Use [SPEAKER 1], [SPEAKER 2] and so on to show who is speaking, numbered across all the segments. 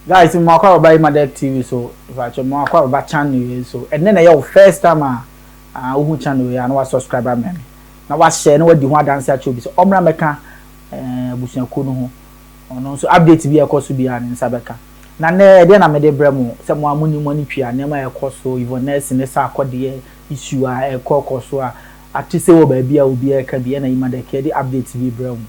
[SPEAKER 1] Guys, I'm about Emadek TV, so if I more about channel, so and then your first time, who channel, and what subscriber man. Now, what share, no, what do you want dance at you? So, Omra Meka, Bushia Kuno, or so update be a course to be an in Sabeka. Now, then I made a bremo, someone money pia, never a course, so YVONNE in the Sarkodie issue, a cock or so. At least, baby, I will be a Caribbean, Emadek, the update be bremo.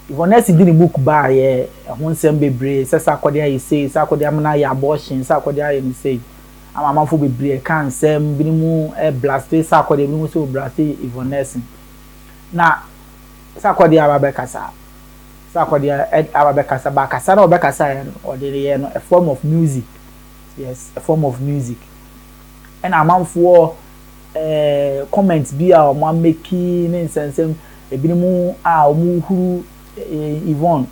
[SPEAKER 1] YVONNE didn't book by one same baby, Sarkodie, he says, Sarkodie, I'm not abortion, Sarkodie, he say, I'm a fool be can't say, minimum a blast, Sarkodie, we so blast YVONNE. Now, Sarkodie, Arabecasa, Sarkodie, Arabecasa, Bacasa, or Bacasa, or a form of music. Yes, a form of music. And I'm for comments be our one making sense, a minimum, who. Yvonne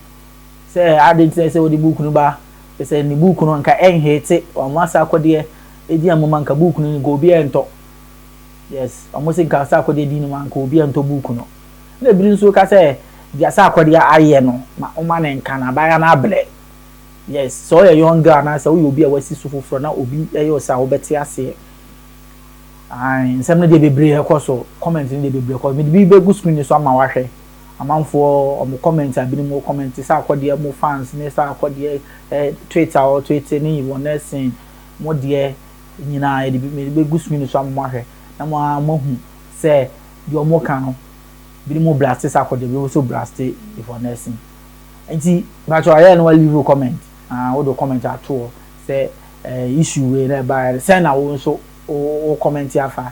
[SPEAKER 1] say I didn't say the book nuba say the book no nka hate o masa akode e di amoma nka book no go bi ento yes almost nka Sarkodie di no man ka obi ento book no na bi nso ka say dia Sarkodie aye no ma o ma nka na ba ya na able yes so you young girl na say we obi a wasi so foforo na obi eyo sa wo beti ase and some dey bebre e so comment dey bebre ko me bi be go screen so ama wa hwe amanfo omo comment abi ni mo comment Sarkodie mo fans ne Sarkodie Twitter or Twitter ni YVONNE sin mo de nyina e be gusumi so ammo ahwe na mo hu say de omo kan no bi ni mo blast Sarkodie bi so blast YVONNE sin enti ba cho aye no leave comment wo do comment at all say issue we na ba say na wo so o comment afa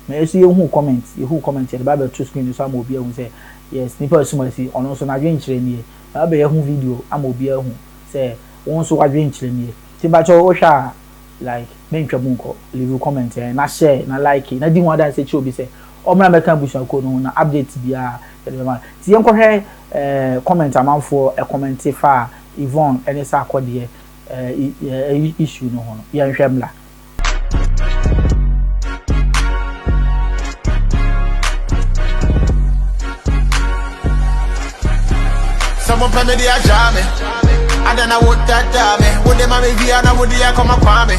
[SPEAKER 1] me eso ye hu comment e ba be to screen so am obi ehun say yes nipa sumasi ono so na dwen kire nie ba be hu video am obi ehun say won so wadwen kire nie ti ba cho o hwa like mentwa bunko leave comment na share na like na di wada say chi obi say omra meka busha ko no na update bia ti yen ko hwe comment amanfo e comment fa YVONNE ene Sarkodie issue no hono yen hwemla.
[SPEAKER 2] Someone pay me the ajame, and then I would that me. Would them a me via and would the come up on me?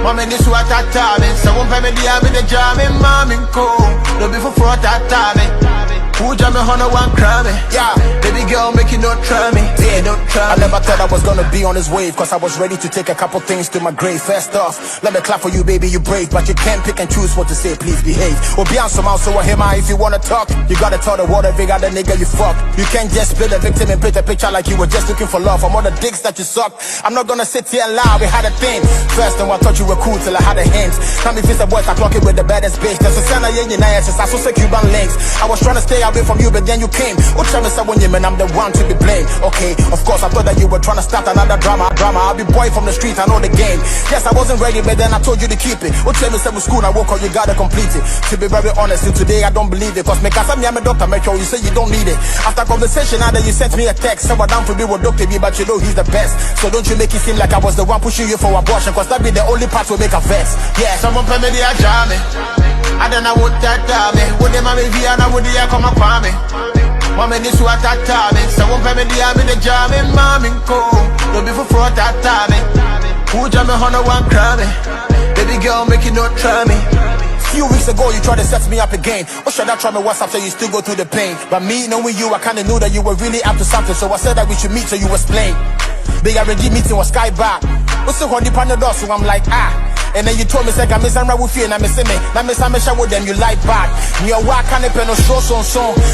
[SPEAKER 2] Mommy this what that me. Someone pay me the jame, mommy cool. Don't be for fraud that me. Who jam me on one crime? Yeah, baby girl, make you not try me. Yeah, don't try me. I never thought I was gonna be on this wave, cause I was ready to take a couple things to my grave. First off, let me clap for you, baby, you brave, but you can't pick and choose what to say, please behave. Or be on some out, so I hear my if you wanna talk. You gotta tell the world every guy the nigga you fuck. You can't just play the victim and paint a picture like you were just looking for love from all the dicks that you suck. I'm not gonna sit here and lie, we had a thing. First, I thought you were cool till I had a hint. Now me face the boys I clock it with the baddest bitch. There's a sign of yin I so say Cuban links. I was trying to stay away from you, but then you came. What time is when you man, I'm the one to be blamed. Okay, of course I thought that you were trying to start another drama. I'll be boy from the street, I know the game. Yes, I wasn't ready, but then I told you to keep it. What time is school, I woke up, you gotta complete it. To be very honest, till today I don't believe it. Cause me cause I'm a doctor, make sure you say you don't need it. After conversation, now that you sent me a text, so down to be with Dr. B, but you know he's the best. So don't you make it seem like I was the one pushing you for abortion, cause that be the only part will make a vex. Yeah, someone pay me the ajame, and then I would that me. Would them a me via and I would the come up on me? Mommy this what that me. Someone pay me the jam, mommy cool. Don't be for fraud that me. Who jam me on one crime? Baby girl, make you not try me. Few weeks ago you tried to set me up again. Or should I try me what's after you still go through the pain? But me knowing you, I kinda knew that you were really up to something. So I said that we should meet so you explain. Big R&D meeting was sky back. What's the honey pan the door? So I'm like and then you told me, say, I'm missing right with you, and I'm missing me. Now, miss, I'm with them, you like back. Your work can't pen no show song.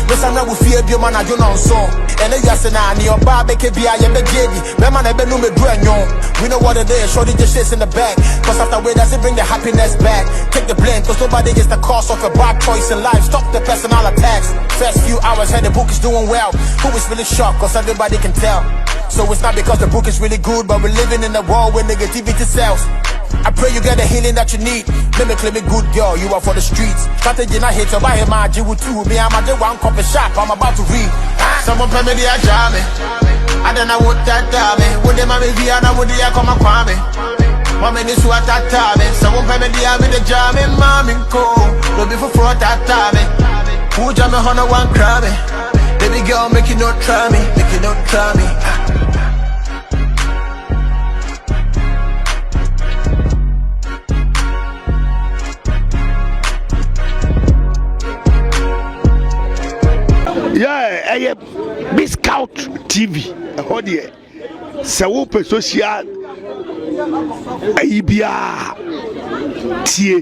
[SPEAKER 2] Miss, I'm right with you, your man, I don't know song. And then you say, nah, your barbecue, I am a JD. My man, I been no me brand new. We know what it is, shorty just shits in the back. Cause after way, does it bring the happiness back? Take the blame, cause nobody gets the cost of a bad choice in life. Stop the personal attacks. First few hours, heard the book is doing well. Who is really shocked, cause everybody can tell. So it's not because the book is really good, but we're living in a world where negativity sells. I pray you get the healing that you need. Let me claim a good girl, you are for the streets. Strategy not hate to buy him, I with two. Me, I'm a one copy shop, I'm about to read. Someone pay me the ajame, and then I would that me. Would them a me via and I would the come up on me? Mommy this what that me. Someone pay me the jam, mommy cool. Don't be for fraud that me. Who jam me on one crime? Baby girl, make you not try me, make you not try me.
[SPEAKER 3] Biscout TV hodie se wo pe social ayibia tie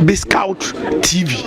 [SPEAKER 3] Biscout TV